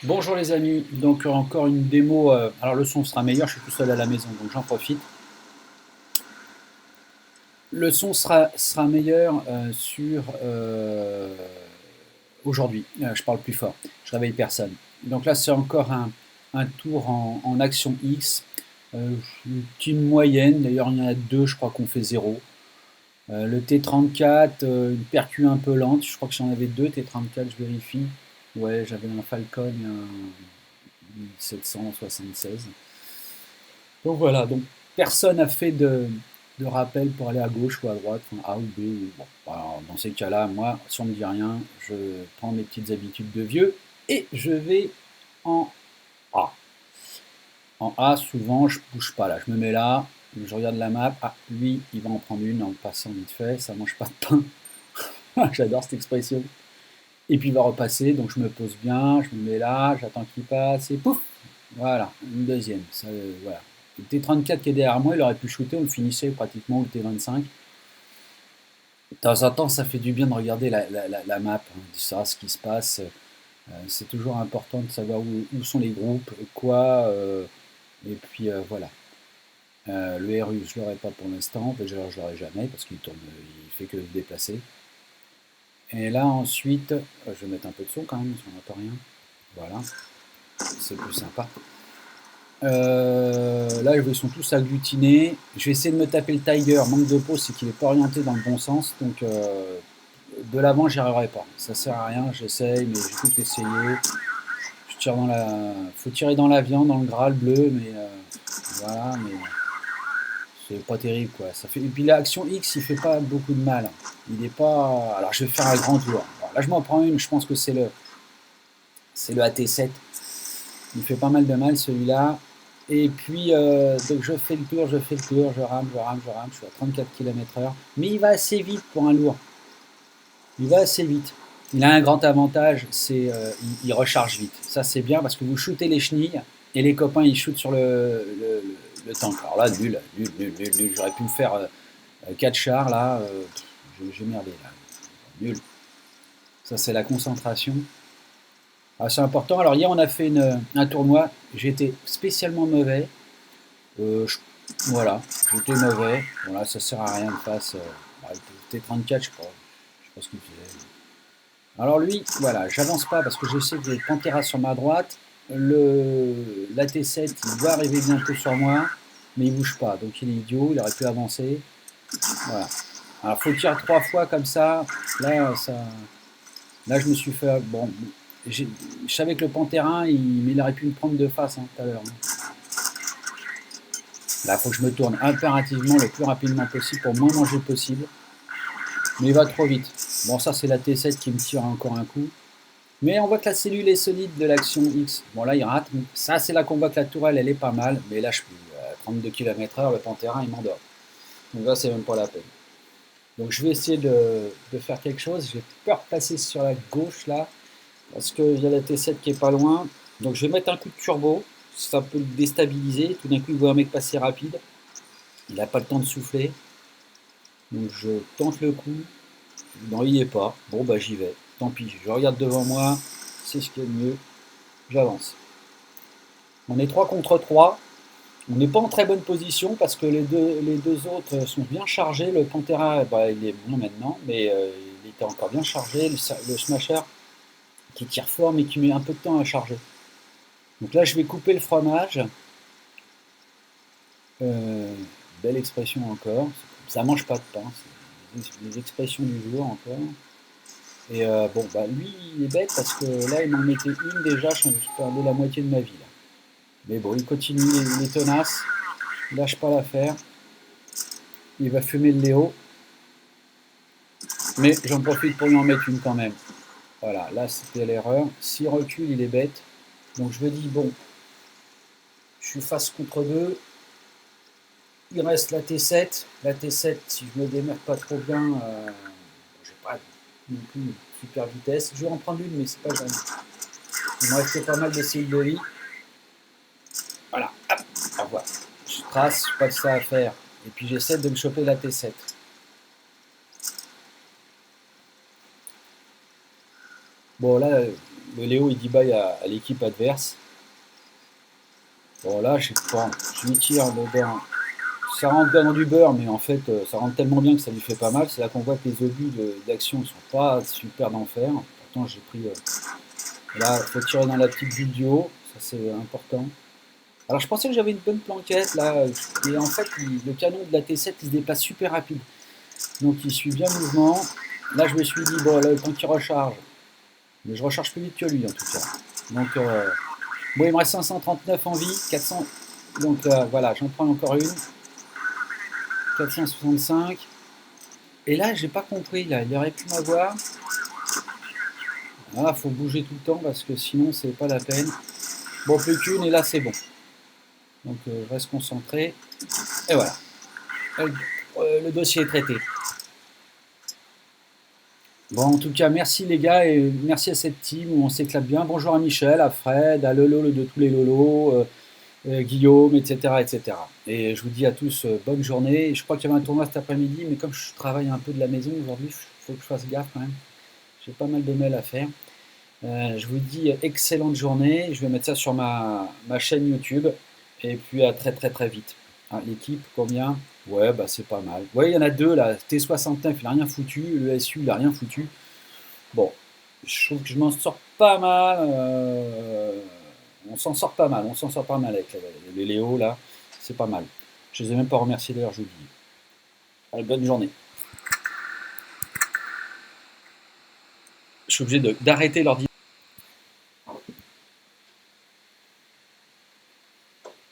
Bonjour les amis, donc encore une démo. Alors le son sera meilleur, je suis tout seul à la maison, donc j'en profite. Le son sera meilleur sur aujourd'hui. Je parle plus fort, je réveille personne. Donc là c'est encore un tour en action X. Une team moyenne, d'ailleurs il y en a deux, je crois qu'on fait zéro. Le T34, une percu un peu lente, je crois que j'en avais deux T34, je vérifie. Ouais, j'avais un Falcon 776. Donc voilà, donc personne n'a fait de rappel pour aller à gauche ou à droite, enfin A ou B. Bon, alors, dans ces cas-là, moi, si on ne me dit rien, je prends mes petites habitudes de vieux et je vais en A. En A, souvent, je bouge pas là. Je me mets là, je regarde la map. Ah, lui, il va en prendre une en passant vite fait. Ça mange pas de pain. J'adore cette expression. Et puis il va repasser, donc je me pose bien, je me mets là, j'attends qu'il passe et pouf. Voilà, une deuxième. Ça, voilà. Le T34 qui est derrière moi, il aurait pu shooter, on le finissait pratiquement, ou le T25. De temps en temps, ça fait du bien de regarder la map, hein, de savoir ce qui se passe. C'est toujours important de savoir où sont les groupes, quoi. Et puis voilà. Le RU, je ne l'aurai pas pour l'instant, je ne l'aurai jamais parce qu'il tourne, il fait que se déplacer. Et là ensuite, je vais mettre un peu de son quand même, si on n'entend rien. Voilà, c'est plus sympa. Là, ils sont tous agglutinés. Je vais essayer de me taper le Tiger. Manque de peau, c'est qu'il n'est pas orienté dans le bon sens. Donc, de l'avant, j'y arriverai pas. Ça sert à rien. J'essaye, mais j'ai tout essayé. Je tire dans la. Faut tirer dans la viande, dans le gras, le bleu, mais voilà, mais c'est pas terrible quoi. Ça fait. Et puis l'action X, il fait pas beaucoup de mal. Il est pas. Alors, je vais faire un grand tour. Alors, là, je m'en prends une. Je pense que c'est le AT7. Il fait pas mal de mal celui-là. Et puis, donc je fais le tour, je rame, je suis à 34 km/h. Mais il va assez vite pour un lourd. Il va assez vite. Il a un grand avantage, c'est il recharge vite. Ça c'est bien parce que vous shootez les chenilles et les copains ils shootent sur le tank. Alors là, nul. J'aurais pu me faire 4 chars là. J'ai merdé là. Nul. Ça c'est la concentration. Ah, c'est important. Alors hier on a fait un tournoi. J'étais spécialement mauvais. Je voilà, j'étais mauvais. Voilà, ça sert à rien de face. T34, je sais pas ce qu'il faisait. Alors lui, voilà, j'avance pas parce que je sais que j'ai Pantera sur ma droite. La T7, il doit arriver bientôt sur moi, mais il bouge pas. Donc il est idiot, il aurait pu avancer. Voilà. Alors faut tirer trois fois comme ça. Là, là je me suis fait. Bon, je savais que le Pantera, mais il aurait pu me prendre de face hein, tout à l'heure. Hein. Là, il faut que je me tourne impérativement le plus rapidement possible pour moins manger possible. Mais il va trop vite. Bon, ça, c'est la T7 qui me tire encore un coup. Mais on voit que la cellule est solide de l'action X. Bon, là, il rate. Ça, c'est là qu'on voit que la tourelle, elle est pas mal. Mais là, je suis à 32 km/h, le Pantera, il m'endort. Donc là, c'est même pas la peine. Donc, je vais essayer de faire quelque chose. J'ai peur de passer sur la gauche, là. Parce qu'il y a la T7 qui est pas loin. Donc, je vais mettre un coup de turbo. Ça peut le déstabiliser. Tout d'un coup, il voit un mec passer rapide. Il n'a pas le temps de souffler. Donc je tente le coup. Non, il n'y est pas. Bon, bah j'y vais. Tant pis, je regarde devant moi. C'est ce qu'il y a de mieux. J'avance. On est 3 contre 3. On n'est pas en très bonne position parce que les deux autres sont bien chargés. Le Pantera, bah, il est bon maintenant, mais il était encore bien chargé. Le Smasher qui tire fort mais qui met un peu de temps à charger. Donc là, je vais couper le fromage. Euh, Belle expression encore. Ça mange pas de pain. C'est les expressions du jour encore. Et bon, bah lui, il est bête parce que là, il m'en mettait une déjà, je perdais la moitié de ma vie. Là. Mais bon, il continue, il est tenace, il lâche pas l'affaire. Il va fumer le Léo, mais j'en profite pour lui en mettre une quand même. Voilà, là c'était l'erreur. S'il recule, il est bête. Donc je me dis, bon, je suis face contre deux. Il reste la T7. La T7, si je me démerde pas trop bien, j'ai pas non plus une super vitesse. Je vais en prendre une, mais c'est pas grave. Il me restait pas mal de cellules de vie. Voilà, hop, au revoir. Je trace, je passe ça à faire. Et puis j'essaie de me choper la T7. Bon là, le Léo il dit bye à l'équipe adverse. Bon là, je sais pas, je lui tire le beurre. Ça rentre bien dans du beurre, mais en fait, ça rentre tellement bien que ça lui fait pas mal. C'est là qu'on voit que les obus d'action ne sont pas super d'enfer. Pourtant, j'ai pris. Là, il faut tirer dans la petite bulle du haut, ça c'est important. Alors, je pensais que j'avais une bonne planquette là, et en fait, le canon de la T7 il se déplace super rapide. Donc, il suit bien le mouvement. Là, je me suis dit, bon, là, le temps qu'il recharge. Mais je recharge plus vite que lui en tout cas. Donc, bon, il me reste 539 en vie, 400. Donc, voilà, j'en prends encore une. 465. Et là, j'ai pas compris, là, il aurait pu m'avoir. Ah, faut bouger tout le temps parce que sinon, c'est pas la peine. Bon, plus qu'une, et là, c'est bon. Donc, je reste concentré. Et voilà. Le dossier est traité. Bon, en tout cas, merci les gars et merci à cette team où on s'éclate bien. Bonjour à Michel, à Fred, à Lolo de tous les Lolos, Guillaume, etc., etc. Et je vous dis à tous bonne journée. Je crois qu'il y avait un tournoi cet après-midi, mais comme je travaille un peu de la maison aujourd'hui, il faut que je fasse gaffe quand même. J'ai pas mal de mails à faire. Je vous dis excellente journée. Je vais mettre ça sur ma chaîne YouTube. Et puis à très très très vite. Ah, l'équipe, combien? Ouais, bah c'est pas mal. Ouais, il y en a deux là. T69, il n'a rien foutu. Le SU, il n'a rien foutu. Bon, je trouve que je m'en sors pas mal. On s'en sort pas mal. On s'en sort pas mal avec les Léo là. C'est pas mal. Je les ai même pas remerciés d'ailleurs, je vous dis. Allez, bonne journée. Je suis obligé d'arrêter l'ordinateur.